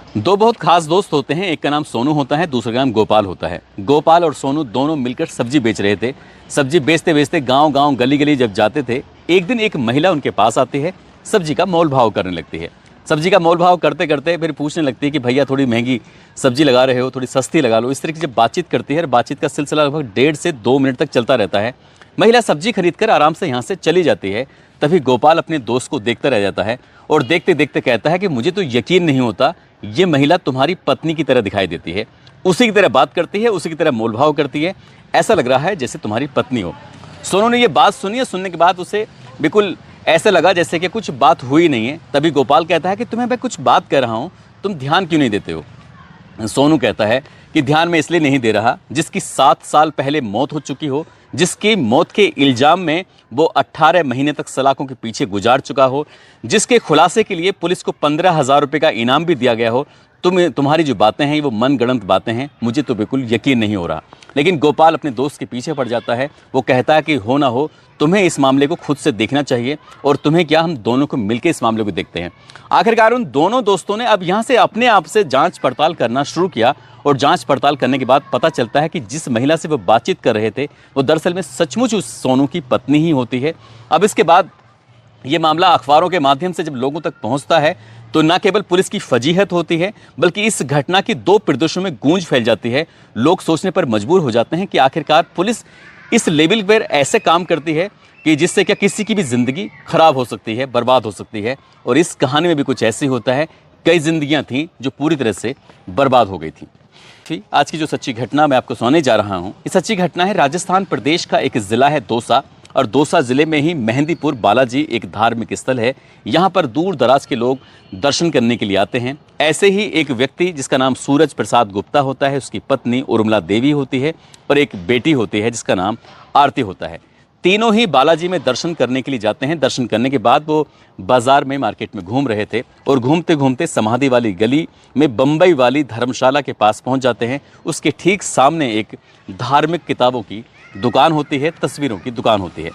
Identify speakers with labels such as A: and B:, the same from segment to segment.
A: दो बहुत खास दोस्त होते हैं, एक का नाम सोनू होता है, दूसरे का नाम गोपाल होता है। गोपाल और सोनू दोनों मिलकर सब्जी बेच रहे थे। सब्जी बेचते बेचते गांव गांव गली गली जब जाते थे, एक दिन एक महिला उनके पास आती है, सब्जी का मोल भाव करने लगती है। सब्जी का मोल भाव करते करते फिर पूछने लगती है कि भैया थोड़ी महंगी सब्जी लगा रहे हो, थोड़ी सस्ती लगा लो। इस तरह की जब बातचीत करती है, बातचीत का सिलसिला लगभग 1.5 से 2 मिनट तक चलता रहता है। महिला सब्जी खरीद कर आराम से यहाँ से चली जाती है। तभी गोपाल अपने दोस्त को देखता रह जाता है और देखते देखते कहता है कि मुझे तो यकीन नहीं होता, ये महिला तुम्हारी पत्नी की तरह दिखाई देती है, उसी की तरह बात करती है, उसी की तरह मोलभाव करती है, ऐसा लग रहा है जैसे तुम्हारी पत्नी हो। सोनू ने ये बात सुनी है, सुनने के बाद उसे बिल्कुल ऐसा लगा जैसे कि कुछ बात हुई नहीं है। तभी गोपाल कहता है कि तुम्हें मैं कुछ बात कर रहा हूँ, तुम ध्यान क्यों नहीं देते हो। सोनू कहता है कि ध्यान में इसलिए नहीं दे रहा, जिसकी 7 साल पहले मौत हो चुकी हो, जिसकी मौत के इल्जाम में वो 18 महीने तक सलाखों के पीछे गुजार चुका हो, जिसके खुलासे के लिए पुलिस को 15,000 रुपये का इनाम भी दिया गया हो। तुम्हारी जो बातें हैं वो मनगढ़ंत बातें हैं, मुझे तो बिल्कुल यकीन नहीं हो रहा। लेकिन गोपाल अपने दोस्त के पीछे पड़ जाता है। वो कहता है कि हो ना हो, तुम्हें इस मामले को खुद से देखना चाहिए, और तुम्हें क्या, हम दोनों को मिलकर इस मामले को देखते हैं। आखिरकार उन दोनों दोस्तों ने अब यहाँ से अपने आप से जांच पड़ताल करना शुरू किया, और जांच पड़ताल करने के बाद पता चलता है कि जिस महिला से वो बातचीत कर रहे थे वो दरअसल में सचमुच उस सोनू की पत्नी ही होती है। अब इसके बाद ये मामला अखबारों के माध्यम से जब लोगों तक पहुंचता है तो न केवल पुलिस की फजीहत होती है, बल्कि इस घटना की 2 प्रदेशों में गूंज फैल जाती है। लोग सोचने पर मजबूर हो जाते हैं कि आखिरकार पुलिस इस लेवल पर ऐसे काम करती है कि जिससे क्या किसी की भी जिंदगी खराब हो सकती है, बर्बाद हो सकती है। और इस कहानी में भी कुछ ऐसे होता है, कई जिंदगियां थीं जो पूरी तरह से बर्बाद हो गई थी। आज की जो सच्ची घटना मैं आपको सुनाने जा रहा हूं, ये सच्ची घटना है राजस्थान प्रदेश का एक जिला है दौसा, और दौसा जिले में ही मेहंदीपुर बालाजी एक धार्मिक स्थल है। यहाँ पर दूर दराज के लोग दर्शन करने के लिए आते हैं। ऐसे ही एक व्यक्ति जिसका नाम सूरज प्रसाद गुप्ता होता है, उसकी पत्नी उर्मिला देवी होती है, और एक बेटी होती है जिसका नाम आरती होता है। तीनों ही बालाजी में दर्शन करने के लिए जाते हैं। दर्शन करने के बाद वो बाजार में, मार्केट में घूम रहे थे, और घूमते घूमते समाधि वाली गली में बम्बई वाली धर्मशाला के पास पहुंच जाते हैं। उसके ठीक सामने एक धार्मिक किताबों की दुकान होती है, तस्वीरों की दुकान होती है।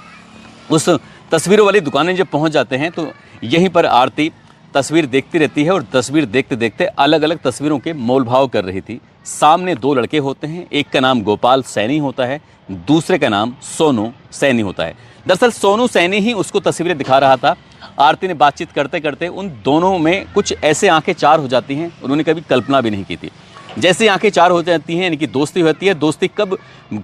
A: उस तस्वीरों वाली दुकानें जब पहुंच जाते हैं तो यहीं पर आरती तस्वीर देखती रहती है, और तस्वीर देखते देखते अलग अलग तस्वीरों के मोल भाव कर रही थी। सामने 2 लड़के होते हैं, एक का नाम गोपाल सैनी होता है, दूसरे का नाम सोनू सैनी होता है। दरअसल सोनू सैनी ही उसको तस्वीरें दिखा रहा था। आरती ने बातचीत करते करते उन दोनों में कुछ ऐसे आंखें चार हो जाती हैं, उन्होंने कभी कल्पना भी नहीं की थी। जैसे आंखें चार हो जाती हैं, यानी कि दोस्ती होती है, दोस्ती कब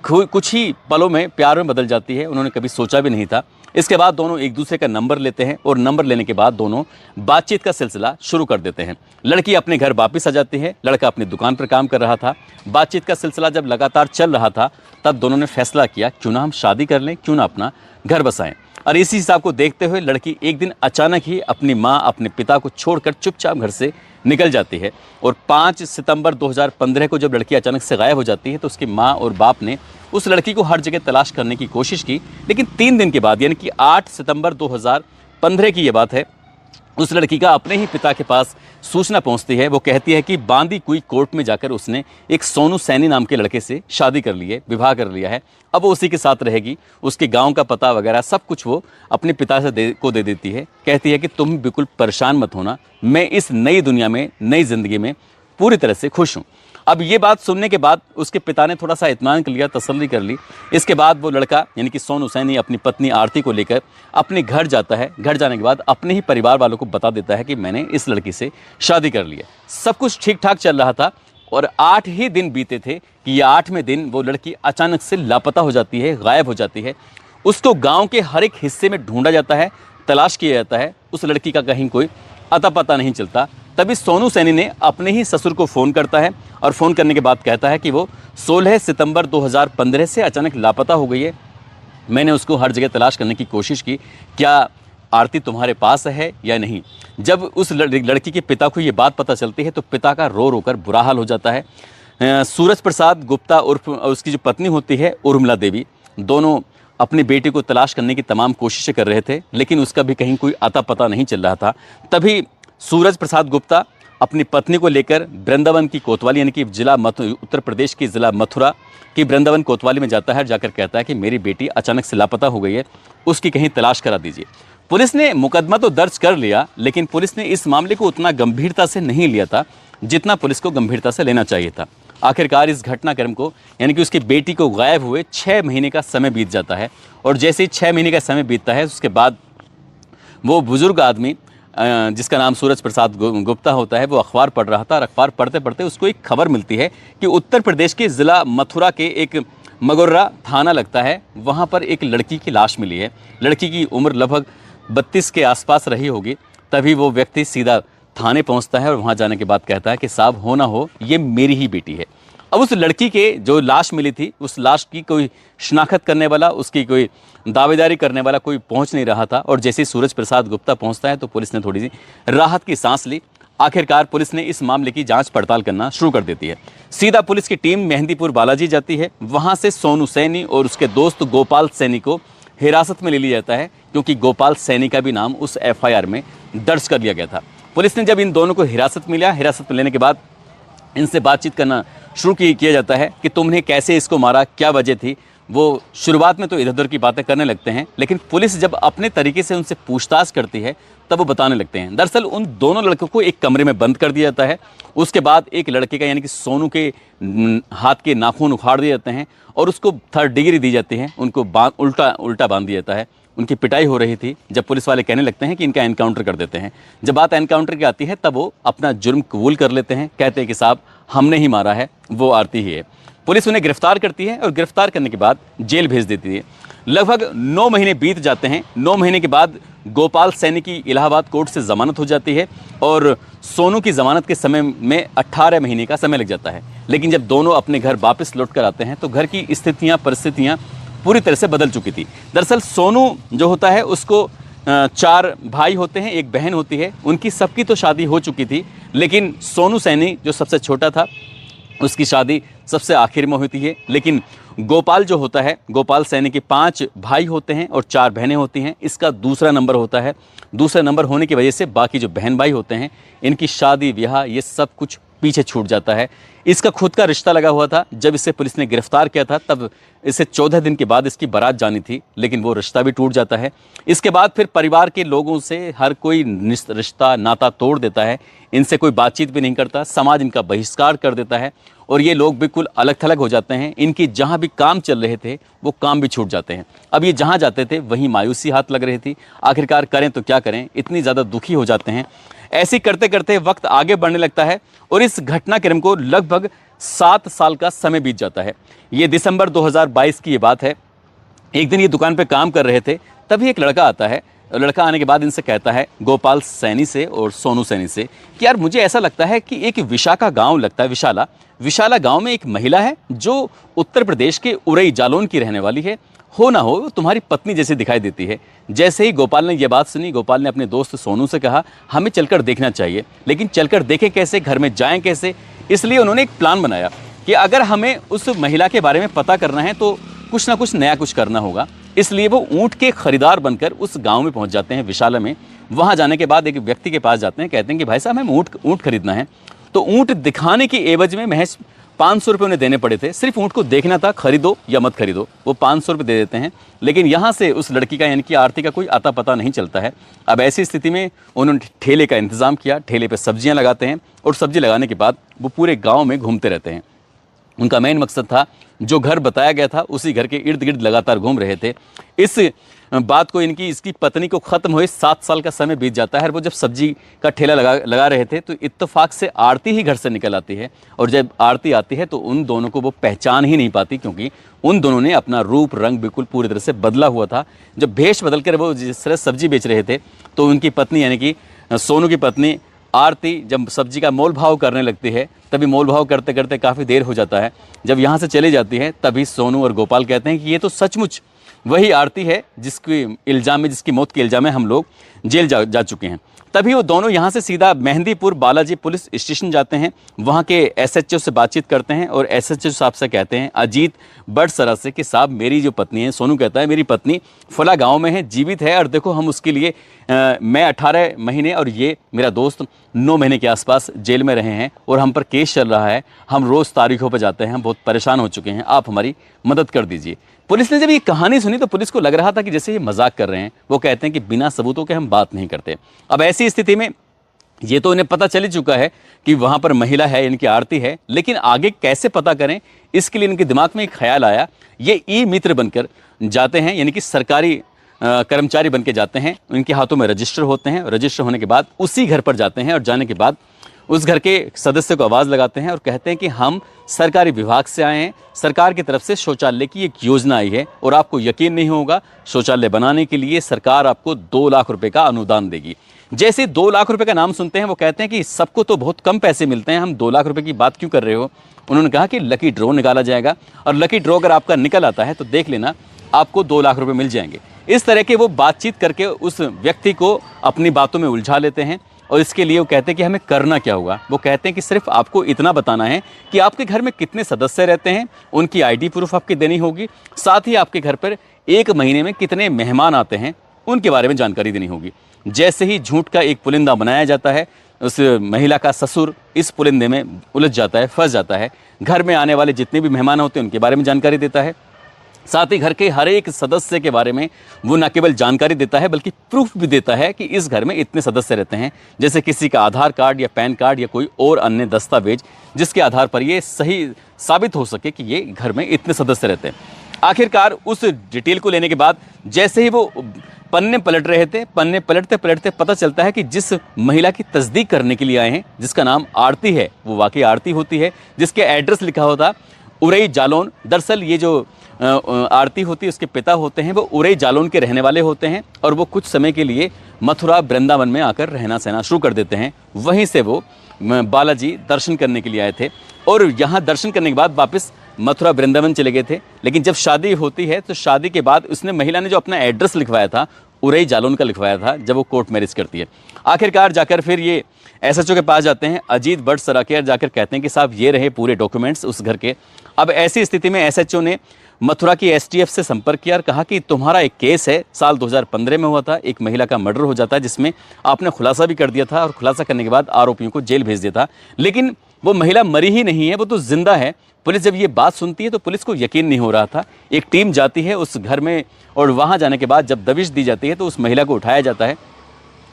A: कुछ ही पलों में प्यार में बदल जाती है, उन्होंने कभी सोचा भी नहीं था। इसके बाद दोनों एक दूसरे का नंबर लेते हैं, और नंबर लेने के बाद दोनों बातचीत का सिलसिला शुरू कर देते हैं। लड़की अपने घर वापस आ जाती है, लड़का अपनी दुकान पर काम कर रहा था। बातचीत का सिलसिला जब लगातार चल रहा था, तब दोनों ने फैसला किया क्यों ना हम शादी कर लें, क्यों ना अपना घर बसाएं। और इसी हिसाब को देखते हुए लड़की एक दिन अचानक ही अपनी माँ, अपने पिता को छोड़कर चुपचाप घर से निकल जाती है। और 5 सितंबर 2015 को जब लड़की अचानक से गायब हो जाती है, तो उसकी माँ और बाप ने उस लड़की को हर जगह तलाश करने की कोशिश की। लेकिन 3 दिन के बाद, यानी कि 8 सितंबर 2015 की ये बात है, उस लड़की का अपने ही पिता के पास सूचना पहुंचती है। वो कहती है कि बांदी कुई कोर्ट में जाकर उसने एक सोनू सैनी नाम के लड़के से शादी कर ली है, विवाह कर लिया है। अब वो उसी के साथ रहेगी। उसके गांव का पता वगैरह सब कुछ वो अपने पिता से दे देती है। कहती है कि तुम बिल्कुल परेशान मत होना, मैं इस नई दुनिया में, नई जिंदगी में पूरी तरह से खुश हूँ। अब ये बात सुनने के बाद उसके पिता ने थोड़ा सा इत्मीनान कर लिया, तसल्ली कर ली। इसके बाद वो लड़का यानी कि सोनू सैनी अपनी पत्नी आरती को लेकर अपने घर जाता है। घर जाने के बाद अपने ही परिवार वालों को बता देता है कि मैंने इस लड़की से शादी कर ली है। सब कुछ ठीक ठाक चल रहा था, और 8 ही दिन बीते थे कि ये 8वें दिन वो लड़की अचानक से लापता हो जाती है, गायब हो जाती है। उसको गाँव के हर एक हिस्से में ढूंढा जाता है, तलाश किया जाता है, उस लड़की का कहीं कोई अता पता नहीं चलता। तभी सोनू सैनी ने अपने ही ससुर को फ़ोन करता है, और फ़ोन करने के बाद कहता है कि वो 16 सितंबर 2015 से अचानक लापता हो गई है। मैंने उसको हर जगह तलाश करने की कोशिश की, क्या आरती तुम्हारे पास है या नहीं। जब उस लड़की के पिता को ये बात पता चलती है तो पिता का रो रो कर बुरा हाल हो जाता है। सूरज प्रसाद गुप्ता उर्फ उसकी जो पत्नी होती है उर्मिला देवी, दोनों अपनी बेटी को तलाश करने की तमाम कोशिशें कर रहे थे, लेकिन उसका भी कहीं कोई अता पता नहीं चल रहा था। तभी सूरज प्रसाद गुप्ता अपनी पत्नी को लेकर वृंदावन की कोतवाली यानी कि उत्तर प्रदेश की जिला मथुरा की वृंदावन कोतवाली में जाता है और जाकर कहता है कि मेरी बेटी अचानक से लापता हो गई है, उसकी कहीं तलाश करा दीजिए। पुलिस ने मुकदमा तो दर्ज कर लिया, लेकिन पुलिस ने इस मामले को उतना गंभीरता से नहीं लिया था जितना पुलिस को गंभीरता से लेना चाहिए था। आखिरकार इस घटनाक्रम को यानी कि उसकी बेटी को गायब हुए 6 महीने का समय बीत जाता है और जैसे ही 6 महीने का समय बीतता है उसके बाद वो बुजुर्ग आदमी जिसका नाम सूरज प्रसाद गुप्ता होता है, वो अखबार पढ़ रहा था और अखबार पढ़ते पढ़ते उसको एक खबर मिलती है कि उत्तर प्रदेश के ज़िला मथुरा के एक मगोर्रा थाना लगता है, वहाँ पर एक लड़की की लाश मिली है। लड़की की उम्र लगभग 32 के आसपास रही होगी। तभी वो व्यक्ति सीधा थाने पहुँचता है और वहाँ जाने के बाद कहता है कि साहब हो ना हो ये मेरी ही बेटी है। अब उस लड़की के जो लाश मिली थी, उस लाश की कोई शिनाख्त करने वाला, उसकी कोई दावेदारी करने वाला कोई पहुंच नहीं रहा था और जैसे ही सूरज प्रसाद गुप्ता पहुंचता है तो पुलिस ने थोड़ी सी राहत की सांस ली। आखिरकार पुलिस ने इस मामले की जांच पड़ताल करना शुरू कर देती है। सीधा पुलिस की टीम मेहंदीपुर बालाजी जाती है। वहां से सोनू सैनी और उसके दोस्त गोपाल सैनी को हिरासत में ले लिया जाता है, क्योंकि गोपाल सैनी का भी नाम उस FIR में दर्ज कर लिया गया था। पुलिस ने जब इन दोनों को हिरासत में लिया, हिरासत में लेने के बाद इनसे बातचीत करना शुरू किया जाता है कि तुमने कैसे इसको मारा, क्या वजह थी। वो शुरुआत में तो इधर उधर की बातें करने लगते हैं, लेकिन पुलिस जब अपने तरीके से उनसे पूछताछ करती है तब वो बताने लगते हैं। दरअसल उन दोनों लड़कों को एक कमरे में बंद कर दिया जाता है। उसके बाद एक लड़के का यानी कि सोनू के हाथ के नाखून उखाड़ दिए जाते हैं और उसको 3rd डिग्री दी जाती है। उनको उल्टा बांध दिया जाता है। उनकी पिटाई हो रही थी जब पुलिस वाले कहने लगते हैं कि इनका एनकाउंटर कर देते हैं। जब बात एनकाउंटर की आती है तब वो अपना जुर्म कबूल कर लेते हैं, कहते हैं कि साहब हमने ही मारा है, वो आरती ही है। पुलिस उन्हें गिरफ्तार करती है और गिरफ्तार करने के बाद जेल भेज देती है। लगभग 9 महीने बीत जाते हैं। 9 महीने के बाद गोपाल सैनी की इलाहाबाद कोर्ट से जमानत हो जाती है और सोनू की जमानत के समय में 18 महीने का समय लग जाता है। लेकिन जब दोनों अपने घर वापस लौट कर आते हैं तो घर की परिस्थितियाँ पूरी तरह से बदल चुकी थी। दरअसल सोनू जो होता है उसको 4 भाई होते हैं, एक बहन होती है। उनकी सबकी तो शादी हो चुकी थी, लेकिन सोनू सैनी जो सबसे छोटा था उसकी शादी सबसे आखिर में होती है। लेकिन गोपाल जो होता है, गोपाल सैनी के 5 भाई होते हैं और 4 बहनें होती हैं। इसका दूसरा नंबर होता है। दूसरा नंबर होने की वजह से बाकी जो बहन भाई होते हैं इनकी शादी ब्याह ये सब कुछ पीछे छूट जाता है। इसका खुद का रिश्ता लगा हुआ था। जब इसे पुलिस ने गिरफ्तार किया था तब इसे 14 दिन के बाद इसकी बारात जानी थी, लेकिन वो रिश्ता भी टूट जाता है। इसके बाद फिर परिवार के लोगों से हर कोई रिश्ता नाता तोड़ देता है। इनसे कोई बातचीत भी नहीं करता, समाज इनका बहिष्कार कर देता है और ये लोग बिल्कुल अलग थलग हो जाते हैं। इनकी जहाँ भी काम चल रहे थे वो काम भी छूट जाते हैं। अब ये जहाँ जाते थे वहीं मायूसी हाथ लग रही थी। आखिरकार करें तो क्या करें, इतनी ज़्यादा दुखी हो जाते हैं। ऐसे करते करते वक्त आगे बढ़ने लगता है और इस घटनाक्रम को लगभग 7 साल का समय बीत जाता है। ये दिसंबर 2022 की ये बात है। एक दिन ये दुकान पे काम कर रहे थे, तभी एक लड़का आता है। लड़का आने के बाद इनसे कहता है, गोपाल सैनी से और सोनू सैनी से, कि यार मुझे ऐसा लगता है कि एक विशाखा गांव लगता है, विशाला गांव में एक महिला है जो उत्तर प्रदेश के उरई जालौन की रहने वाली है। हो ना हो तुम्हारी पत्नी जैसी दिखाई देती है। जैसे ही गोपाल ने यह बात सुनी, गोपाल ने अपने दोस्त सोनू से कहा हमें चलकर देखना चाहिए। लेकिन चलकर देखें कैसे, घर में जाएं कैसे? इसलिए उन्होंने एक प्लान बनाया कि अगर हमें उस महिला के बारे में पता करना है तो कुछ ना कुछ नया कुछ करना होगा। इसलिए वो ऊँट के खरीदार बनकर उस गाँव में पहुँच जाते हैं, विशाला में। वहाँ जाने के बाद एक व्यक्ति के पास जाते हैं, कहते हैं कि भाई साहब हमें ऊँट खरीदना है। तो ऊँट दिखाने की एवज में महज 500 रुपये उन्हें देने पड़े थे। सिर्फ ऊँट को देखना था, खरीदो या मत खरीदो। वो 500 रुपये दे देते हैं। लेकिन यहाँ से उस लड़की का यानी कि आरती का कोई आता पता नहीं चलता है। अब ऐसी स्थिति में उन्होंने ठेले का इंतज़ाम किया। ठेले पे सब्जियाँ लगाते हैं और सब्जी लगाने के बाद वो पूरे गाँव में घूमते रहते हैं। उनका मेन मकसद था जो घर बताया गया था उसी घर के इर्द गिर्द लगातार घूम रहे थे। इस बात को इसकी पत्नी को ख़त्म हुए 7 साल का समय बीत जाता है। और वो जब सब्जी का ठेला लगा रहे थे तो इत्तेफाक से आरती ही घर से निकल आती है। और जब आरती आती है तो उन दोनों को वो पहचान ही नहीं पाती, क्योंकि उन दोनों ने अपना रूप रंग बिल्कुल पूरी तरह से बदला हुआ था। जब भेष बदल कर वो जिस तरह सब्जी बेच रहे थे तो उनकी पत्नी यानी कि सोनू की पत्नी आरती जब सब्जी का मोल भाव करने लगती है, तभी मोल भाव करते करते काफ़ी देर हो जाता है। जब यहाँ से चली जाती है तभी सोनू और गोपाल कहते हैं कि ये तो सचमुच वही आरती है जिसकी मौत के इल्ज़ाम में हम लोग जेल जा चुके हैं। तभी वो दोनों यहाँ से सीधा मेहंदीपुर बालाजी पुलिस स्टेशन जाते हैं, वहाँ के एसएचओ से बातचीत करते हैं और एसएचओ साहब से कहते हैं अजीत बड़सरा से कि साहब मेरी जो पत्नी है, सोनू कहता है मेरी पत्नी फला गांव में है, जीवित है, और देखो हम उसके लिए मैं 18 महीने और ये मेरा दोस्त 9 महीने के आसपास जेल में रहे हैं और हम पर केस चल रहा है, हम रोज़ तारीखों पर जाते हैं, हम बहुत परेशान हो चुके हैं, आप हमारी मदद कर दीजिए। पुलिस ने जब ये कहानी सुनी तो पुलिस को लग रहा था कि जैसे ये मजाक कर रहे हैं। वो कहते हैं कि बिना सबूतों के हम बात नहीं करते। अब ऐसी स्थिति में ये तो इन्हें पता चल ही चुका है कि वहाँ पर महिला है, इनकी आरती है, लेकिन आगे कैसे पता करें, इसके लिए इनके दिमाग में एक ख्याल आया। ये ई मित्र बनकर जाते हैं, यानी कि सरकारी कर्मचारी बन के जाते हैं, उनके हाथों में रजिस्टर होते हैं, रजिस्टर होने के बाद उसी घर पर जाते हैं और जाने के बाद उस घर के सदस्य को आवाज़ लगाते हैं और कहते हैं कि हम सरकारी विभाग से आए हैं, सरकार की तरफ से शौचालय की एक योजना आई है और आपको यकीन नहीं होगा, शौचालय बनाने के लिए सरकार आपको 2 लाख रुपए का अनुदान देगी। जैसे 2 लाख रुपए का नाम सुनते हैं वो कहते हैं कि सबको तो बहुत कम पैसे मिलते हैं, हम 2 लाख रुपए की बात क्यों कर रहे हो। उन्होंने कहा कि लकी ड्रॉ निकाला जाएगा और लकी ड्रॉ अगर आपका निकल आता है तो देख लेना आपको 2 लाख रुपए मिल जाएंगे। इस तरह के वो बातचीत करके उस व्यक्ति को अपनी बातों में उलझा लेते हैं और इसके लिए वो कहते हैं कि हमें करना क्या होगा। वो कहते हैं कि सिर्फ आपको इतना बताना है कि आपके घर में कितने सदस्य रहते हैं, उनकी आईडी प्रूफ आपकी देनी होगी, साथ ही आपके घर पर 1 महीने में कितने मेहमान आते हैं उनके बारे में जानकारी देनी होगी। जैसे ही झूठ का एक पुलिंदा बनाया जाता है, उस महिला का ससुर इस पुलिंदे में उलझ जाता है, फंस जाता है। घर में आने वाले जितने भी मेहमान होते हैं उनके बारे में जानकारी देता है, साथ ही घर के हर एक सदस्य के बारे में वो न केवल जानकारी देता है बल्कि प्रूफ भी देता है कि इस घर में इतने सदस्य रहते हैं, जैसे किसी का आधार कार्ड या पैन कार्ड या कोई और अन्य दस्तावेज, जिसके आधार पर ये सही साबित हो सके कि ये घर में इतने सदस्य रहते हैं। आखिरकार उस डिटेल को लेने के बाद जैसे ही वो पन्ने पलट रहे थे, पन्ने पलटते पलटते पता चलता है कि जिस महिला की तस्दीक करने के लिए आए हैं, जिसका नाम आरती है, वो वाकई आरती होती है, जिसके एड्रेस लिखा होता उरई जालौन। दरअसल ये जो आरती होती है उसके पिता होते हैं वो उरई जालौन के रहने वाले होते हैं और वो कुछ समय के लिए मथुरा वृंदावन में आकर रहना सहना शुरू कर देते हैं। वहीं से वो बालाजी दर्शन करने के लिए आए थे और यहाँ दर्शन करने के बाद वापस मथुरा वृंदावन चले गए थे। लेकिन जब शादी होती है तो शादी के बाद उसने महिला ने जो अपना एड्रेस लिखवाया था उरई जालौन का लिखवाया था, जब वो कोर्ट मैरिज करती है। आखिरकार जाकर फिर ये एसएचओ के पास जाते हैं, अजीत बड़सरा के, जाकर कहते हैं कि साहब ये रहे पूरे डॉक्यूमेंट्स उस घर के। अब ऐसी स्थिति में एसएचओ ने मथुरा की एसटीएफ से संपर्क किया और कहा कि तुम्हारा एक केस है, साल 2015 में हुआ था, एक महिला का मर्डर हो जाता है जिसमें आपने खुलासा भी कर दिया था और खुलासा करने के बाद आरोपियों को जेल भेज दिया था, लेकिन वो महिला मरी ही नहीं है, वो तो जिंदा है। पुलिस जब ये बात सुनती है तो पुलिस को यकीन नहीं हो रहा था। एक टीम जाती है उस घर में और वहाँ जाने के बाद जब दबिश दी जाती है तो उस महिला को उठाया जाता है।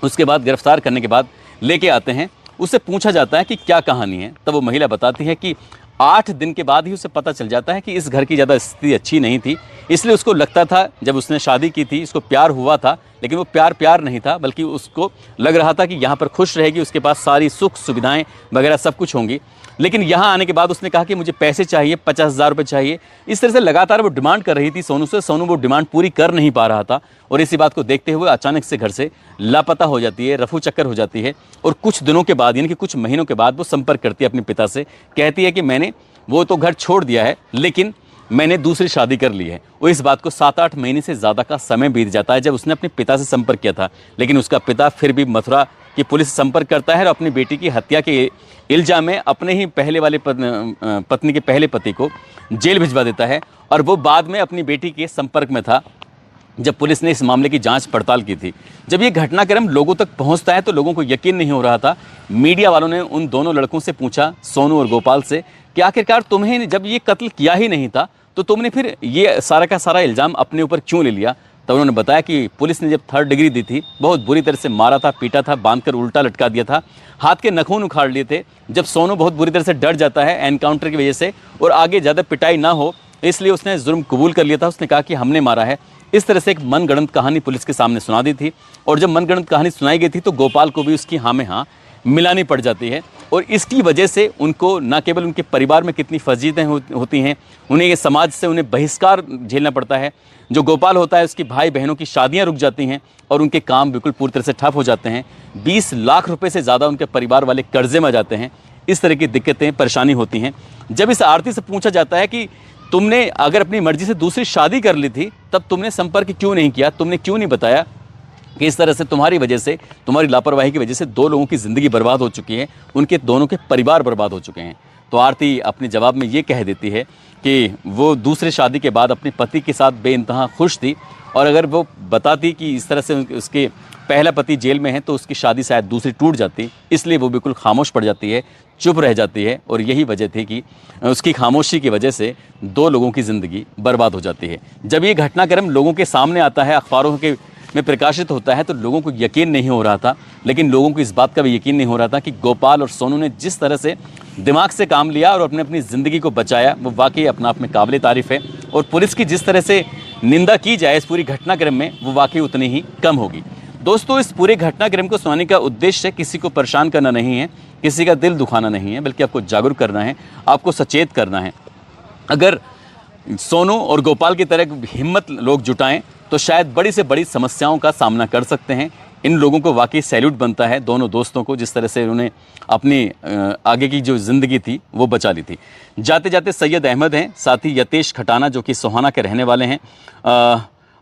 A: उसके बाद गिरफ्तार करने के बाद लेके आते हैं, उससे पूछा जाता है कि क्या कहानी है। तब वो महिला बताती है कि 8 दिन के बाद ही उसे पता चल जाता है कि इस घर की ज़्यादा स्थिति अच्छी नहीं थी, इसलिए उसको लगता था जब उसने शादी की थी, इसको प्यार हुआ था, लेकिन वो प्यार नहीं था, बल्कि उसको लग रहा था कि यहाँ पर खुश रहेगी, उसके पास सारी सुख सुविधाएं वगैरह सब कुछ होंगी। लेकिन यहाँ आने के बाद उसने कहा कि मुझे पैसे चाहिए, 50,000 रुपये चाहिए। इस तरह से लगातार वो डिमांड कर रही थी सोनू से। सोनू वो डिमांड पूरी कर नहीं पा रहा था और इसी बात को देखते हुए अचानक से घर से लापता हो जाती है, रफू चक्कर हो जाती है और कुछ दिनों के बाद, यानी कि कुछ महीनों के बाद वो संपर्क करती है अपने पिता से। कहती है कि मैंने वो तो घर छोड़ दिया है लेकिन मैंने दूसरी शादी कर ली है। वो इस बात को 7-8 महीने से ज़्यादा का समय बीत जाता है जब उसने अपने पिता से संपर्क किया था, लेकिन उसका पिता फिर भी मथुरा की पुलिस से संपर्क करता है और अपनी बेटी की हत्या के इल्जाम में अपने ही पहले वाले पत्नी के पहले पति को जेल भिजवा देता है। और वो बाद में अपनी बेटी के संपर्क में था जब पुलिस ने इस मामले की जांच पड़ताल की थी। जब ये घटनाक्रम लोगों तक पहुंचता है तो लोगों को यकीन नहीं हो रहा था। मीडिया वालों ने उन दोनों लड़कों से पूछा, सोनू और गोपाल से, कि आखिरकार तुम्हें जब ये कत्ल किया ही नहीं था तो तुमने फिर ये सारा का सारा इल्ज़ाम अपने ऊपर क्यों ले लिया। तब उन्होंने बताया कि पुलिस ने जब 3rd डिग्री दी थी, बहुत बुरी तरह से मारा था, पीटा था, बांधकर उल्टा लटका दिया था, हाथ के नखून उखाड़ लिए थे। जब सोनू बहुत बुरी तरह से डर जाता है एनकाउंटर की वजह से और आगे ज़्यादा पिटाई ना हो इसलिए उसने जुर्म कबूल कर लिया था। उसने कहा कि हमने मारा है। इस तरह से एक मनगढ़ंत कहानी पुलिस के सामने सुना दी थी और जब मनगढ़ंत कहानी सुनाई गई थी तो गोपाल को भी उसकी हाँ में हाँ मिलानी पड़ जाती है और इसकी वजह से उनको न केवल उनके परिवार में कितनी फजीहतें होती हैं, उन्हें ये समाज से उन्हें बहिष्कार झेलना पड़ता है। जो गोपाल होता है उसकी भाई बहनों की शादियां रुक जाती हैं और उनके काम बिल्कुल पूरी तरह से ठप हो जाते हैं। 20 लाख रुपए से ज़्यादा उनके परिवार वाले कर्जे में आ जाते हैं। इस तरह की दिक्कतें परेशानी होती हैं। जब इस आरती से पूछा जाता है कि तुमने अगर अपनी मर्जी से दूसरी शादी कर ली थी तब तुमने संपर्क क्यों नहीं किया, तुमने क्यों नहीं बताया, कि इस तरह से तुम्हारी वजह से, तुम्हारी लापरवाही की वजह से 2 लोगों की ज़िंदगी बर्बाद हो चुकी है, उनके दोनों के परिवार बर्बाद हो चुके हैं। तो आरती अपने जवाब में ये कह देती है कि वो दूसरे शादी के बाद अपने पति के साथ बेइंतहा खुश थी, और अगर वो बताती कि इस तरह से उसके पहला पति जेल में है तो उसकी शादी शायद दूसरी टूट जाती, इसलिए वो बिल्कुल खामोश पड़ जाती है, चुप रह जाती है। और यही वजह थी कि उसकी खामोशी की वजह से 2 लोगों की ज़िंदगी बर्बाद हो जाती है। जब ये घटनाक्रम लोगों के सामने आता है, अखबारों के में प्रकाशित होता है, तो लोगों को यकीन नहीं हो रहा था। लेकिन लोगों को इस बात का भी यकीन नहीं हो रहा था कि गोपाल और सोनू ने जिस तरह से दिमाग से काम लिया और अपनी ज़िंदगी को बचाया, वो वाकई अपना आप में काबिल तारीफ़ है। और पुलिस की जिस तरह से निंदा की जाए इस पूरी घटनाक्रम में, वो वाकई उतनी ही कम होगी। दोस्तों, इस पूरे घटनाक्रम को सुनाने का उद्देश्य किसी को परेशान करना नहीं है, किसी का दिल दुखाना नहीं है, बल्कि आपको जागरूक करना है, आपको सचेत करना है। अगर सोनू और गोपाल की तरह हिम्मत लोग जुटाएं तो शायद बड़ी से बड़ी समस्याओं का सामना कर सकते हैं। इन लोगों को वाकई सैल्यूट बनता है, दोनों दोस्तों को, जिस तरह से उन्होंने अपनी आगे की जो ज़िंदगी थी वो बचा ली थी। जाते जाते सैयद अहमद हैं, साथ ही यतेश खटाना जो कि सोहाना के रहने वाले हैं,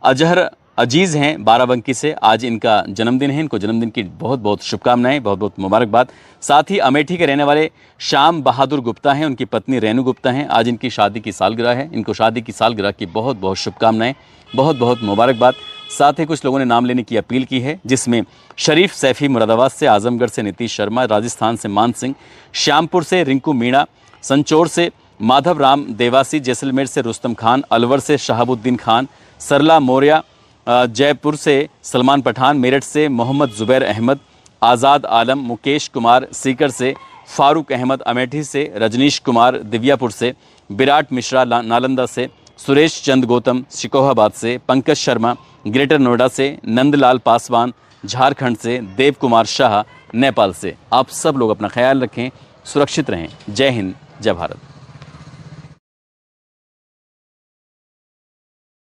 A: अजहर अजीज़ हैं बाराबंकी से, आज इनका जन्मदिन है। इनको जन्मदिन की बहुत बहुत शुभकामनाएं, बहुत बहुत मुबारकबाद। साथ ही अमेठी के रहने वाले श्याम बहादुर गुप्ता हैं, उनकी पत्नी रेनू गुप्ता हैं, आज इनकी शादी की सालगिरह है। इनको शादी की सालगिरह की बहुत बहुत शुभकामनाएं, बहुत बहुत मुबारकबाद। साथ ही कुछ लोगों ने नाम लेने की अपील की है, जिसमें शरीफ सैफ़ी मुरादाबाद से, आजमगढ़ से नीतीश शर्मा, राजस्थान से मान सिंह, श्यामपुर से रिंकू मीणा, संचौर से माधव राम देवासी, जैसलमेर से रुस्तम खान, अलवर से शहाबुद्दीन खान, सरला मौर्या, जयपुर से सलमान पठान, मेरठ से मोहम्मद ज़ुबैर अहमद, आज़ाद आलम, मुकेश कुमार सीकर से, फ़ारूक अहमद अमेठी से, रजनीश कुमार दिव्यापुर से, विराट मिश्रा नालंदा से, सुरेश चंद गौतम शिकोहाबाद से, पंकज शर्मा ग्रेटर नोएडा से, नंदलाल पासवान झारखंड से, देव कुमार शाह नेपाल से। आप सब लोग अपना ख्याल रखें, सुरक्षित रहें। जय हिंद, जय भारत।